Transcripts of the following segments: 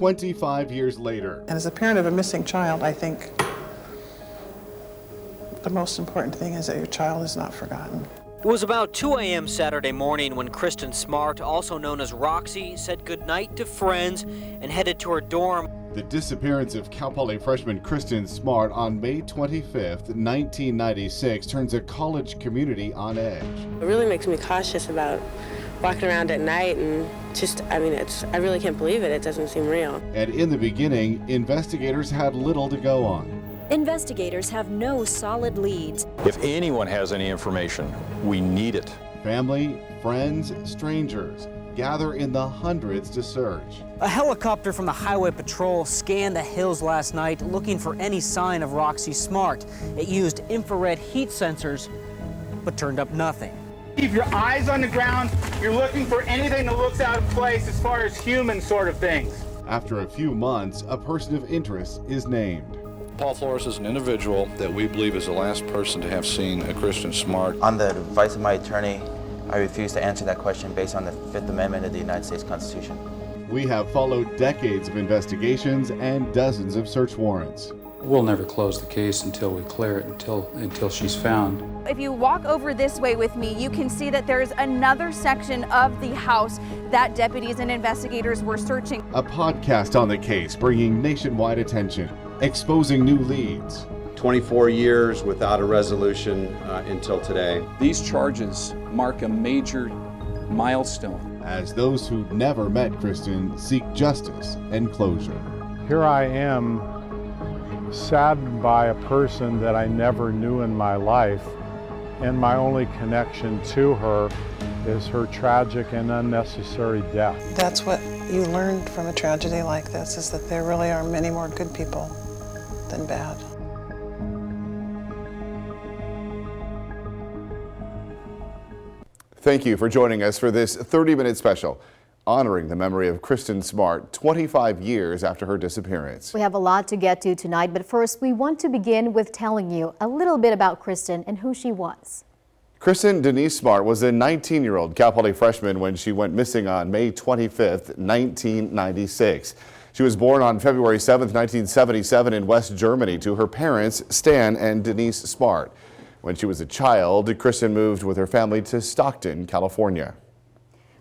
25 years later. And as a parent of a missing child, I think the most important thing is that your child is not forgotten. It was about 2 a.m. Saturday morning when Kristen Smart, also known as Roxy, said goodnight to friends and headed to her dorm. The disappearance of Cal Poly freshman Kristin Smart on May 25th, 1996 turns a college community on edge. It really makes me cautious about walking around at night and I really can't believe it. It doesn't seem real. And in the beginning, investigators had little to go on. Investigators have no solid leads. If anyone has any information, we need it. Family, friends, strangers gather in the hundreds to search. A helicopter from the Highway Patrol scanned the hills last night looking for any sign of Roxy Smart. It used infrared heat sensors, but turned up nothing. Keep your eyes on the ground. You're looking for anything that looks out of place as far as human sort of things. After a few months, a person of interest is named. Paul Flores is an individual that we believe is the last person to have seen a Kristin Smart. On the advice of my attorney, I refuse to answer that question based on the Fifth Amendment of the United States Constitution. We have followed decades of investigations and dozens of search warrants. We'll never close the case until we clear it, until she's found. If you walk over this way with me, you can see that there's another section of the house that deputies and investigators were searching. A podcast on the case bringing nationwide attention, exposing new leads. 24 years without a resolution until today. These charges mark a major milestone. As those who never met Kristin seek justice and closure. Here I am, saddened by a person that I never knew in my life, and my only connection to her is her tragic and unnecessary death. That's what you learned from a tragedy like this, is that there really are many more good people than bad. Thank you for joining us for this 30-minute special honoring the memory of Kristin Smart 25 years after her disappearance. We have a lot to get to tonight, but first we want to begin with telling you a little bit about Kristen and who she was. Kristen Denise Smart was a 19-year-old Cal Poly freshman when she went missing on May 25th, 1996. She was born on February 7th, 1977 in West Germany to her parents, Stan and Denise Smart. When she was a child, Kristen moved with her family to Stockton, California.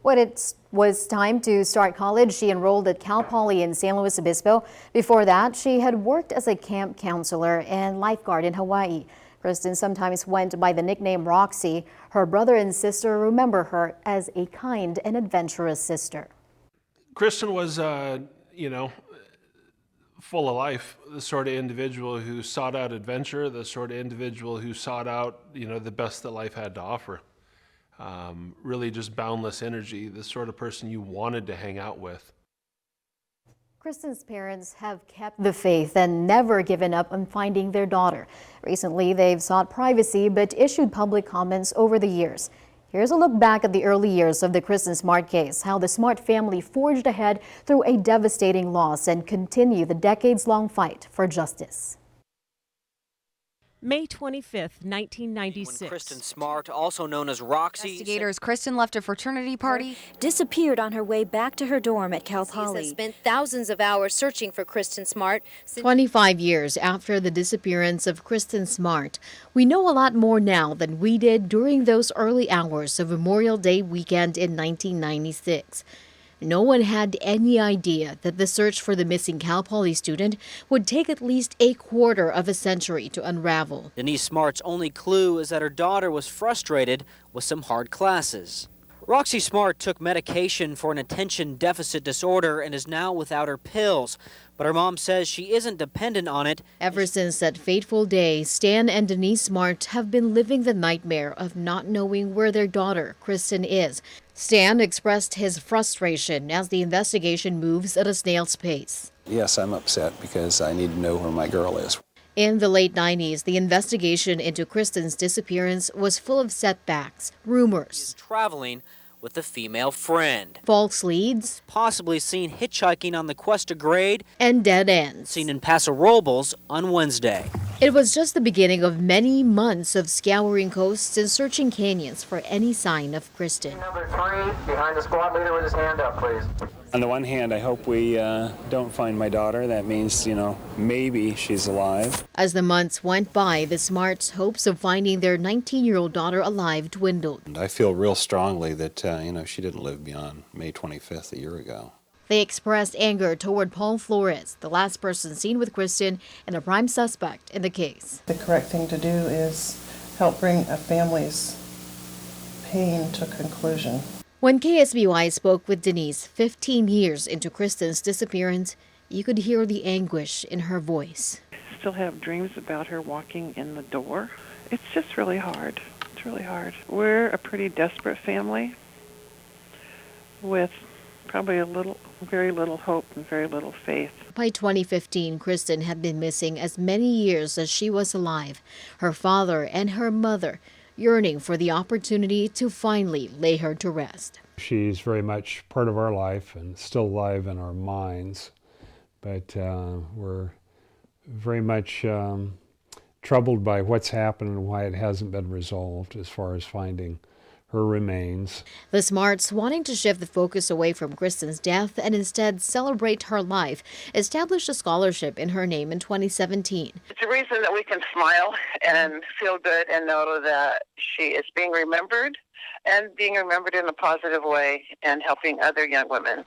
When it was time to start college, she enrolled at Cal Poly in San Luis Obispo. Before that, she had worked as a camp counselor and lifeguard in Hawaii. Kristen sometimes went by the nickname Roxy. Her brother and sister remember her as a kind and adventurous sister. Kristen was, full of life, the sort of individual who sought out adventure, the sort of individual who sought out, the best that life had to offer. Really just boundless energy, the sort of person you wanted to hang out with. Kristen's parents have kept the faith and never given up on finding their daughter. Recently, they've sought privacy but issued public comments over the years. Here's a look back at the early years of the Kristin Smart case, how the Smart family forged ahead through a devastating loss and continue the decades-long fight for justice. May 25th, 1996. When Kristin Smart, also known as Roxy, investigators Kristen left a fraternity party, disappeared on her way back to her dorm at Cal Poly. Spent thousands of hours searching for Kristin Smart. 25 years after the disappearance of Kristin Smart, we know a lot more now than we did during those early hours of Memorial Day weekend in 1996. No one had any idea that the search for the missing Cal Poly student would take at least a quarter of a century to unravel. Denise Smart's only clue is that her daughter was frustrated with some hard classes. Roxy Smart took medication for an attention deficit disorder and is now without her pills, but her mom says she isn't dependent on it. Ever since that fateful day, Stan and Denise Smart have been living the nightmare of not knowing where their daughter, Kristen, is. Stan expressed his frustration as the investigation moves at a snail's pace. Yes, I'm upset because I need to know where my girl is. In the late 90s, the investigation into Kristin's disappearance was full of setbacks, rumors, traveling with a female friend, false leads, possibly seen hitchhiking on the Cuesta Grade, and dead ends, seen in Paso Robles on Wednesday. It was just the beginning of many months of scouring coasts and searching canyons for any sign of Kristen. Number 3, behind the squad leader with his hand up, please. On the one hand, I hope we don't find my daughter. That means, maybe she's alive. As the months went by, the Smarts' hopes of finding their 19-year-old daughter alive dwindled. And I feel real strongly that, she didn't live beyond May 25th a year ago. They expressed anger toward Paul Flores, the last person seen with Kristen and a prime suspect in the case. The correct thing to do is help bring a family's pain to a conclusion. When KSBY spoke with Denise 15 years into Kristen's disappearance, you could hear the anguish in her voice. I still have dreams about her walking in the door. It's just really hard. It's really hard. We're a pretty desperate family with probably very little hope and very little faith. By 2015, Kristen had been missing as many years as she was alive. Her father and her mother yearning for the opportunity to finally lay her to rest. She's very much part of our life and still alive in our minds, but we're very much troubled by what's happened and why it hasn't been resolved as far as finding her remains. The Smarts, wanting to shift the focus away from Kristen's death and instead celebrate her life, established a scholarship in her name in 2017. It's a reason that we can smile and feel good and know that she is being remembered and being remembered in a positive way and helping other young women.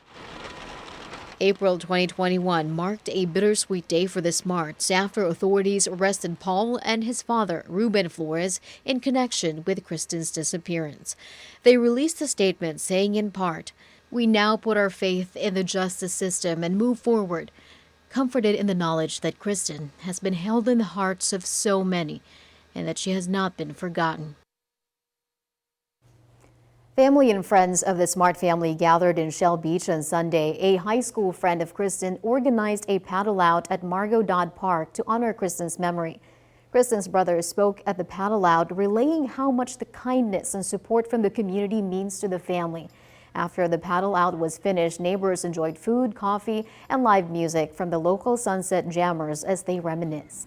April 2021 marked a bittersweet day for the Smarts after authorities arrested Paul and his father, Ruben Flores, in connection with Kristen's disappearance. They released a statement saying in part, "We now put our faith in the justice system and move forward, comforted in the knowledge that Kristen has been held in the hearts of so many and that she has not been forgotten." Family and friends of the Smart family gathered in Shell Beach on Sunday. A high school friend of Kristen organized a paddle out at Margot Dodd Park to honor Kristen's memory. Kristen's brother spoke at the paddle out, relaying how much the kindness and support from the community means to the family. After the paddle out was finished, neighbors enjoyed food, coffee, and live music from the local Sunset Jammers as they reminisced.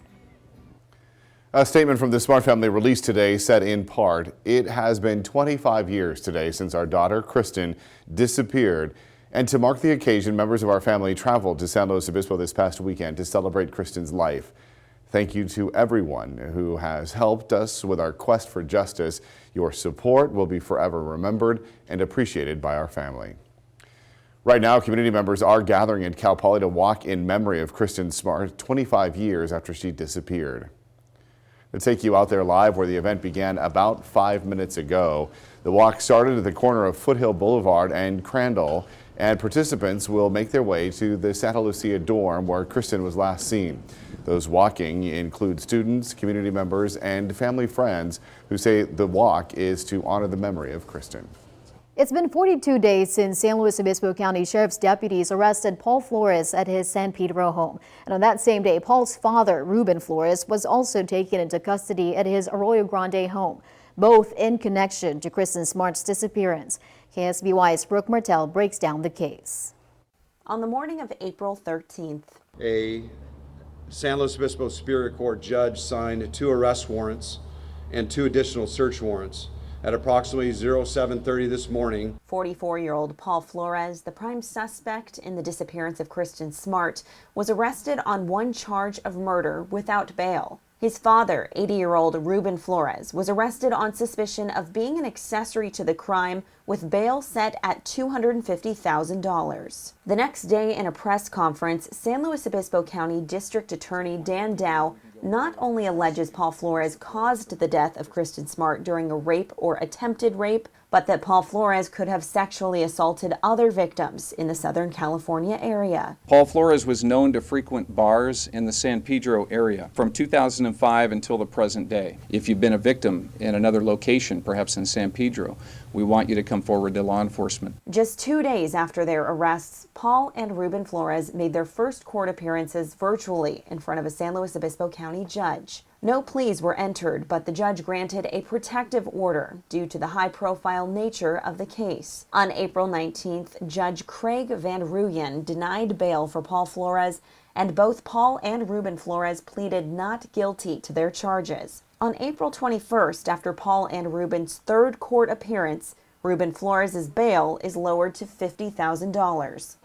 A statement from the Smart family released today said in part, "It has been 25 years today since our daughter Kristen disappeared, and to mark the occasion, members of our family traveled to San Luis Obispo this past weekend to celebrate Kristen's life. Thank you to everyone who has helped us with our quest for justice. Your support will be forever remembered and appreciated by our family." Right now, community members are gathering at Cal Poly to walk in memory of Kristen Smart 25 years after she disappeared. To take you out there live where the event began about 5 minutes ago. The walk started at the corner of Foothill Boulevard and Crandall, and participants will make their way to the Santa Lucia dorm where Kristen was last seen. Those walking include students, community members, and family friends who say the walk is to honor the memory of Kristen. It's been 42 days since San Luis Obispo County Sheriff's deputies arrested Paul Flores at his San Pedro home. And on that same day, Paul's father, Ruben Flores, was also taken into custody at his Arroyo Grande home, both in connection to Kristen Smart's disappearance. KSBY's Brooke Martell breaks down the case. On the morning of April 13th, a San Luis Obispo Superior Court judge signed 2 arrest warrants and 2 additional search warrants. At approximately 07:30 this morning, 44-year-old Paul Flores, the prime suspect in the disappearance of Kristen Smart, was arrested on 1 charge of murder without bail. His father, 80-year-old Ruben Flores, was arrested on suspicion of being an accessory to the crime with bail set at $250,000. The next day in a press conference, San Luis Obispo County District Attorney Dan Dow not only alleges Paul Flores caused the death of Kristen Smart during a rape or attempted rape, but that Paul Flores could have sexually assaulted other victims in the Southern California area. Paul Flores was known to frequent bars in the San Pedro area from 2005 until the present day. If you've been a victim in another location, perhaps in San Pedro, we want you to come forward to law enforcement. Just 2 days after their arrests, Paul and Ruben Flores made their first court appearances virtually in front of a San Luis Obispo County judge. No pleas were entered, but the judge granted a protective order due to the high-profile nature of the case. On April 19th, Judge Craig Van Ruyen denied bail for Paul Flores, and both Paul and Ruben Flores pleaded not guilty to their charges. On April 21st, after Paul and Ruben's 3rd court appearance, Ruben Flores' bail is lowered to $50,000.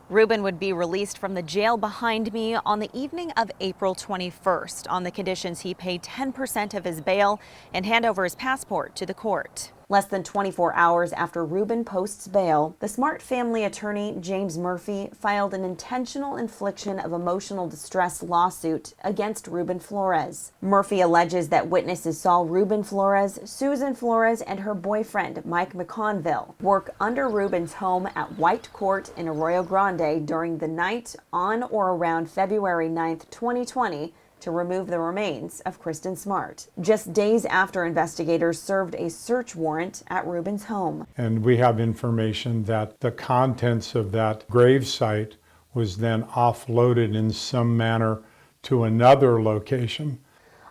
Ruben would be released from the jail behind me on the evening of April 21st on the conditions he pay 10% of his bail and hand over his passport to the court. Less than 24 hours after Ruben posts bail, the Smart family attorney, James Murphy, filed an intentional infliction of emotional distress lawsuit against Ruben Flores. Murphy alleges that witnesses saw Ruben Flores, Susan Flores, and her boyfriend, Mike McConville, work under Ruben's home at White Court in Arroyo Grande during the night on or around February 9th, 2020, to remove the remains of Kristin Smart, just days after investigators served a search warrant at Ruben's home. And we have information that the contents of that grave site was then offloaded in some manner to another location.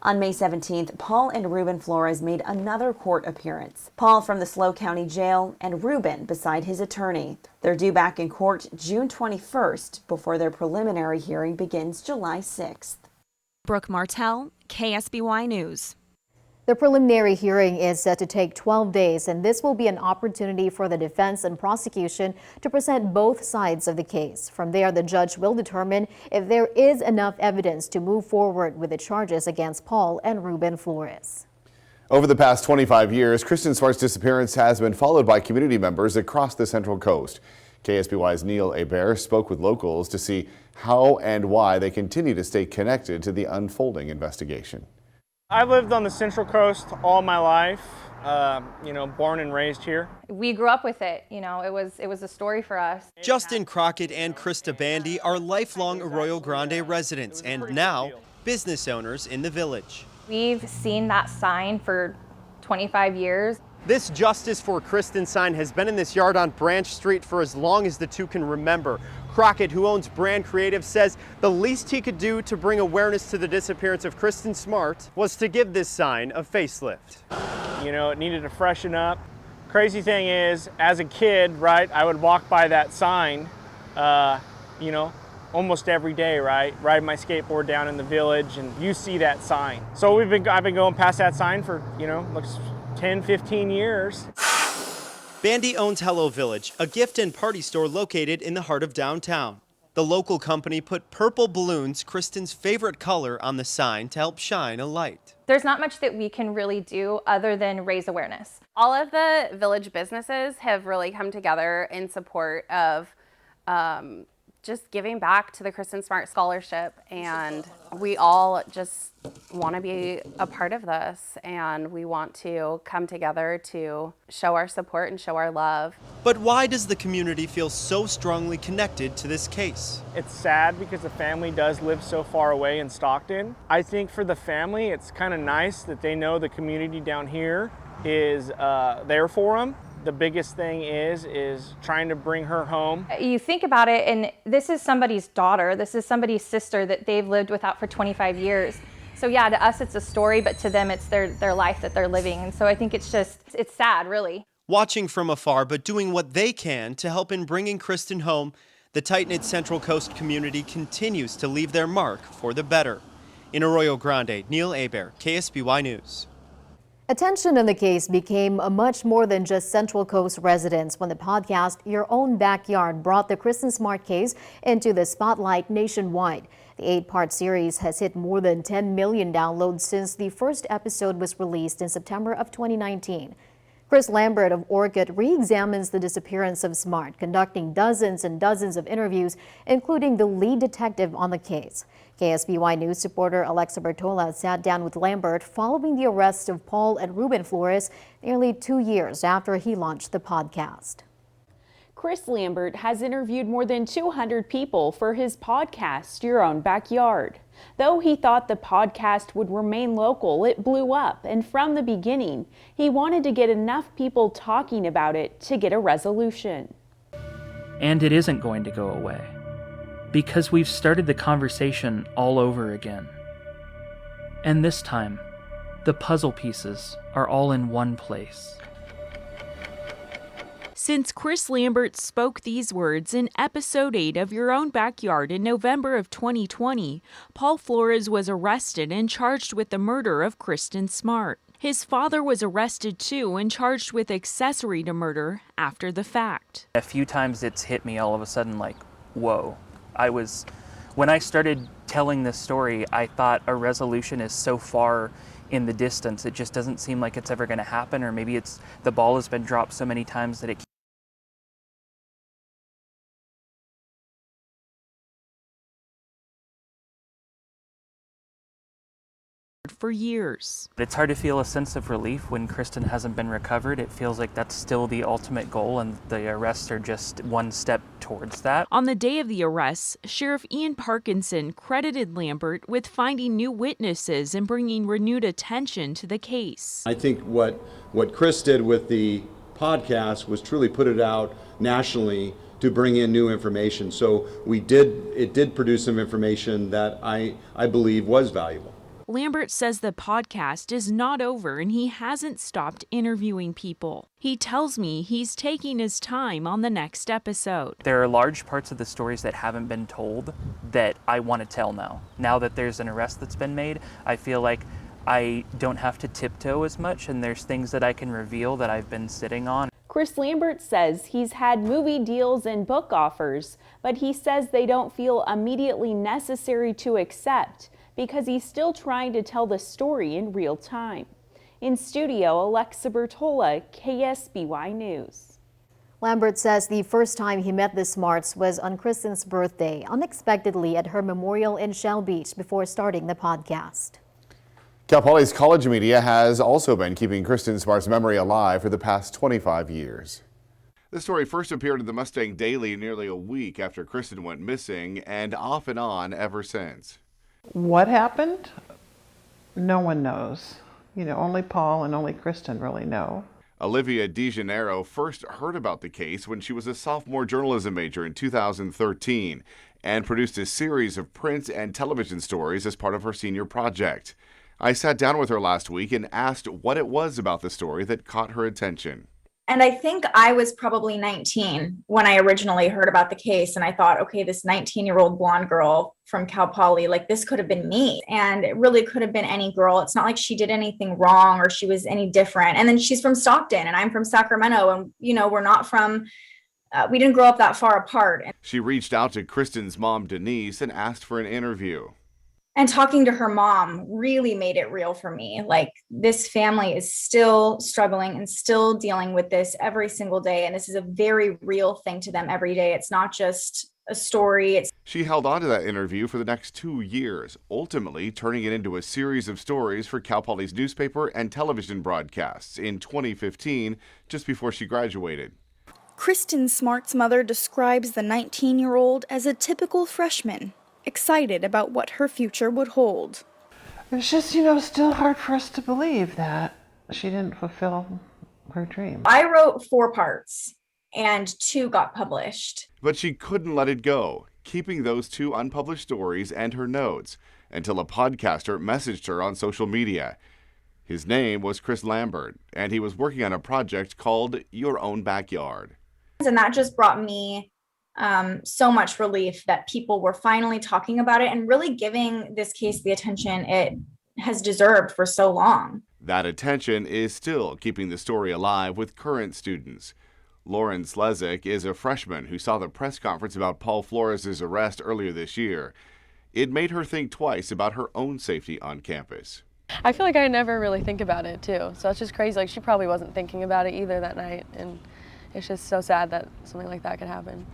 On May 17th, Paul and Ruben Flores made another court appearance. Paul from the SLO County Jail and Ruben beside his attorney. They're due back in court June 21st before their preliminary hearing begins July 6th. Brooke Martell, KSBY News. The preliminary hearing is set to take 12 days, and this will be an opportunity for the defense and prosecution to present both sides of the case. From there, the judge will determine if there is enough evidence to move forward with the charges against Paul and Ruben Flores. Over the past 25 years, Kristen Smart's disappearance has been followed by community members across the Central Coast. KSBY's Neil Hebert spoke with locals to see how and why they continue to stay connected to the unfolding investigation. I've lived on the Central Coast all my life, born and raised here. We grew up with it, it was a story for us. Justin Crockett and Krista Bandy are lifelong Arroyo Grande residents and now business owners in the village. We've seen that sign for 25 years. This Justice for Kristen sign has been in this yard on Branch Street for as long as the two can remember. Crockett, who owns Brand Creative, says the least he could do to bring awareness to the disappearance of Kristin Smart was to give this sign a facelift. It needed to freshen up. Crazy thing is, as a kid, right, I would walk by that sign, almost every day, right? Ride my skateboard down in the village and you see that sign. So I've been going past that sign for, looks 10, 15 years. Bandy owns Hello Village, a gift and party store located in the heart of downtown. The local company put purple balloons, Kristin's favorite color, on the sign to help shine a light. There's not much that we can really do other than raise awareness. All of the village businesses have really come together in support of just giving back to the Kristin Smart Scholarship, and we all just want to be a part of this, and we want to come together to show our support and show our love. But why does the community feel so strongly connected to this case? It's sad because the family does live so far away in Stockton. I think for the family, it's kind of nice that they know the community down here is there for them. The biggest thing is trying to bring her home. You think about it, and this is somebody's daughter, this is somebody's sister that they've lived without for 25 years. So yeah, to us it's a story, but to them it's their life that they're living. And so I think it's sad, really. Watching from afar, but doing what they can to help in bringing Kristin home, the tight-knit Central Coast community continues to leave their mark for the better. In Arroyo Grande, Neil Hebert, KSBY News. Attention in the case became much more than just Central Coast residents when the podcast Your Own Backyard brought the Kristin Smart case into the spotlight nationwide. The 8-part series has hit more than 10 million downloads since the first episode was released in September of 2019. Chris Lambert of Orchid re-examines the disappearance of Smart, conducting dozens and dozens of interviews, including the lead detective on the case. KSBY News reporter Alexa Bertola sat down with Lambert following the arrest of Paul and Ruben Flores nearly 2 years after he launched the podcast. Chris Lambert has interviewed more than 200 people for his podcast, Your Own Backyard. Though he thought the podcast would remain local, it blew up, and from the beginning, he wanted to get enough people talking about it to get a resolution. And it isn't going to go away, because we've started the conversation all over again. And this time, the puzzle pieces are all in one place. Since Chris Lambert spoke these words in episode 8 of Your Own Backyard in November of 2020, Paul Flores was arrested and charged with the murder of Kristin Smart. His father was arrested too and charged with accessory to murder after the fact. A few times it's hit me all of a sudden like, whoa. When I started telling this story, I thought a resolution is so far in the distance, it just doesn't seem like it's ever going to happen, or maybe the ball has been dropped so many times that it for years. It's hard to feel a sense of relief when Kristen hasn't been recovered. It feels like that's still the ultimate goal, and the arrests are just one step towards that. On the day of the arrests, Sheriff Ian Parkinson credited Lambert with finding new witnesses and bringing renewed attention to the case. I think what Chris did with the podcast was truly put it out nationally to bring in new information. So it did produce some information that I believe was valuable. Lambert says the podcast is not over and he hasn't stopped interviewing people. He tells me he's taking his time on the next episode. There are large parts of the stories that haven't been told that I want to tell now. Now that there's an arrest that's been made, I feel like I don't have to tiptoe as much, and there's things that I can reveal that I've been sitting on. Chris Lambert says he's had movie deals and book offers, but he says they don't feel immediately necessary to accept, because he's still trying to tell the story in real time. In studio, Alexa Bertola, KSBY News. Lambert says the first time he met the Smarts was on Kristen's birthday, unexpectedly at her memorial in Shell Beach before starting the podcast. Cal Poly's college media has also been keeping Kristen Smart's memory alive for the past 25 years. The story first appeared in the Mustang Daily nearly a week after Kristen went missing, and off and on ever since. What happened? No one knows. Only Paul and only Kristen really know. Olivia DeGennaro first heard about the case when she was a sophomore journalism major in 2013 and produced a series of print and television stories as part of her senior project. I sat down with her last week and asked what it was about the story that caught her attention. And I think I was probably 19 when I originally heard about the case. And I thought, okay, this 19-year-old blonde girl from Cal Poly, this could have been me. And it really could have been any girl. It's not like she did anything wrong or she was any different. And then she's from Stockton and I'm from Sacramento. And, we're not from, we didn't grow up that far apart. She reached out to Kristen's mom, Denise, and asked for an interview. And talking to her mom really made it real for me. This family is still struggling and still dealing with this every single day. And this is a very real thing to them every day. It's not just a story. She held on to that interview for the next 2 years, ultimately turning it into a series of stories for Cal Poly's newspaper and television broadcasts in 2015, just before she graduated. Kristen Smart's mother describes the 19-year-old as a typical freshman, excited about what her future would hold. It's just, still hard for us to believe that she didn't fulfill her dream. I wrote 4 parts and 2 got published. But she couldn't let it go, keeping those 2 unpublished stories and her notes until a podcaster messaged her on social media. His name was Chris Lambert, and he was working on a project called Your Own Backyard. And that just brought me so much relief that people were finally talking about it and really giving this case the attention it has deserved for so long. That attention is still keeping the story alive with current students. Lauren Slezik is a freshman who saw the press conference about Paul Flores' arrest earlier this year. It made her think twice about her own safety on campus. I feel like I never really think about it too, so it's just crazy. She probably wasn't thinking about it either that night, and it's just so sad that something like that could happen.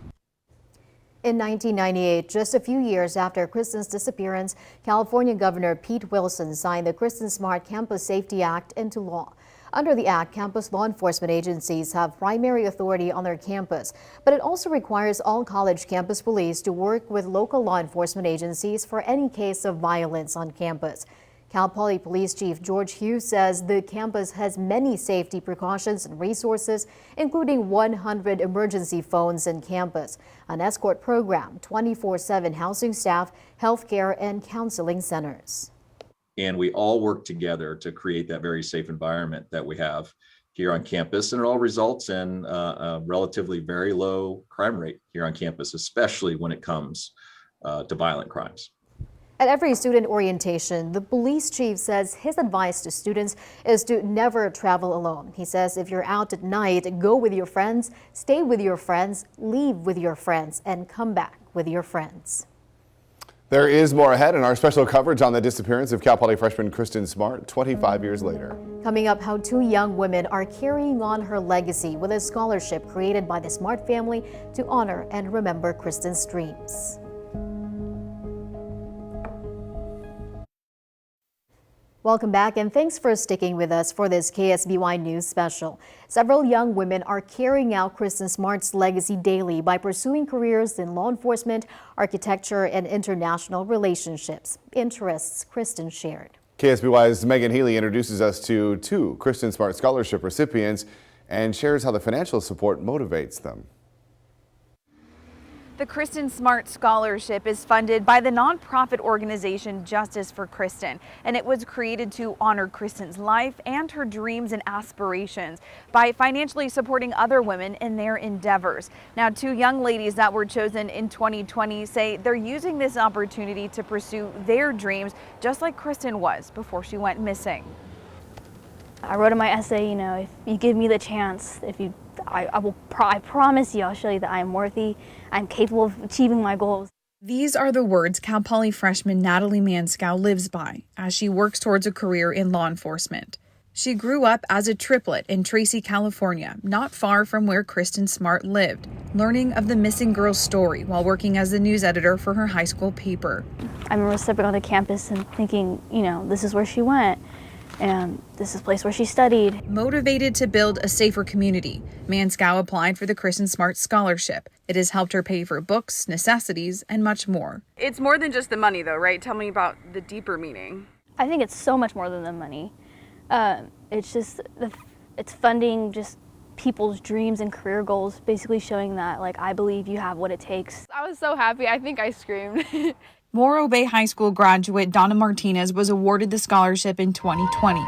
In 1998, just a few years after Kristen's disappearance, California Governor Pete Wilson signed the Kristen Smart Campus Safety Act into law. Under the act, campus law enforcement agencies have primary authority on their campus, but it also requires all college campus police to work with local law enforcement agencies for any case of violence on campus. Cal Poly Police Chief George Hughes says the campus has many safety precautions and resources, including 100 emergency phones in campus, an escort program, 24/7 housing staff, healthcare, and counseling centers. And we all work together to create that very safe environment that we have here on campus, and it all results in a relatively very low crime rate here on campus, especially when it comes to violent crimes. At every student orientation, the police chief says his advice to students is to never travel alone. He says if you're out at night, go with your friends, stay with your friends, leave with your friends, and come back with your friends. There is more ahead in our special coverage on the disappearance of Cal Poly freshman Kristen Smart 25 years later. Coming up, how two young women are carrying on her legacy with a scholarship created by the Smart family to honor and remember Kristen's dreams. Welcome back, and thanks for sticking with us for this KSBY News special. Several young women are carrying out Kristen Smart's legacy daily by pursuing careers in law enforcement, architecture, and international relationships. Interests Kristen shared. KSBY's Megan Healy introduces us to two Kristen Smart Scholarship recipients and shares how the financial support motivates them. The Kristen Smart Scholarship is funded by the nonprofit organization Justice for Kristen, and it was created to honor Kristen's life and her dreams and aspirations by financially supporting other women in their endeavors. Now, two young ladies that were chosen in 2020 say they're using this opportunity to pursue their dreams, just like Kristen was before she went missing. I wrote in my essay, you know, if you give me the chance, I promise you, I'll show you that I am worthy, I'm capable of achieving my goals. These are the words Cal Poly freshman Natalie Manskow lives by as she works towards a career in law enforcement. She grew up as a triplet in Tracy, California, not far from where Kristen Smart lived, learning of the missing girl's story while working as the news editor for her high school paper. I remember stepping on the campus and thinking, you know, this is where she went. And this is a place where she studied. Motivated to build a safer community, Manskow applied for the Kristen Smart Scholarship. It has helped her pay for books, necessities, and much more. It's more than just the money, though, right? Tell me about the deeper meaning. I think it's so much more than the money. It's just, it's funding just people's dreams and career goals, basically showing that, like, I believe you have what it takes. I was so happy, I think I screamed. Morro Bay High School graduate Donna Martinez was awarded the scholarship in 2020.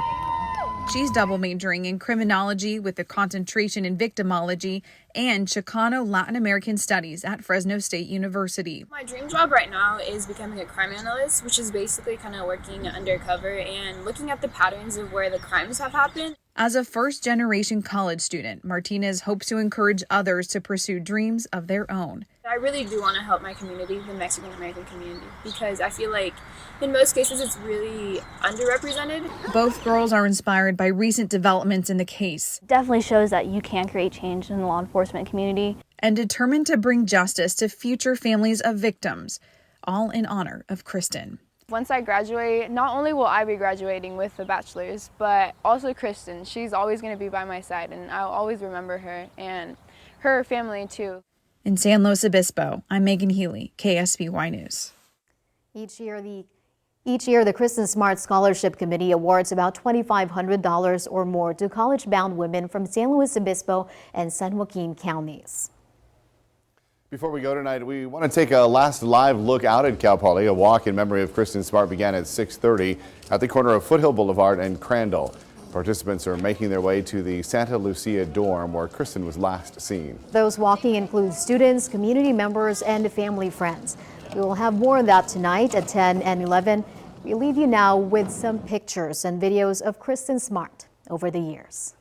She's double majoring in criminology with a concentration in victimology and Chicano Latin American studies at Fresno State University. My dream job right now is becoming a crime analyst, which is basically kind of working undercover and looking at the patterns of where the crimes have happened. As a first-generation college student, Martinez hopes to encourage others to pursue dreams of their own. I really do want to help my community, the Mexican-American community, because I feel like in most cases it's really underrepresented. Both girls are inspired by recent developments in the case. Definitely shows that you can create change in the law enforcement community. And determined to bring justice to future families of victims, all in honor of Kristen. Once I graduate, not only will I be graduating with a bachelor's, but also Kristen. She's always going to be by my side, and I'll always remember her and her family too. In San Luis Obispo, I'm Megan Healy, KSBY News. Each year, the Kristen Smart Scholarship Committee awards about $2,500 or more to college-bound women from San Luis Obispo and San Joaquin counties. Before we go tonight, we want to take a last live look out at Cal Poly. A walk in memory of Kristen Smart began at 6:30 at the corner of Foothill Boulevard and Crandall. Participants are making their way to the Santa Lucia dorm where Kristen was last seen. Those walking include students, community members, and family friends. We will have more on that tonight at 10 and 11. We leave you now with some pictures and videos of Kristen Smart over the years.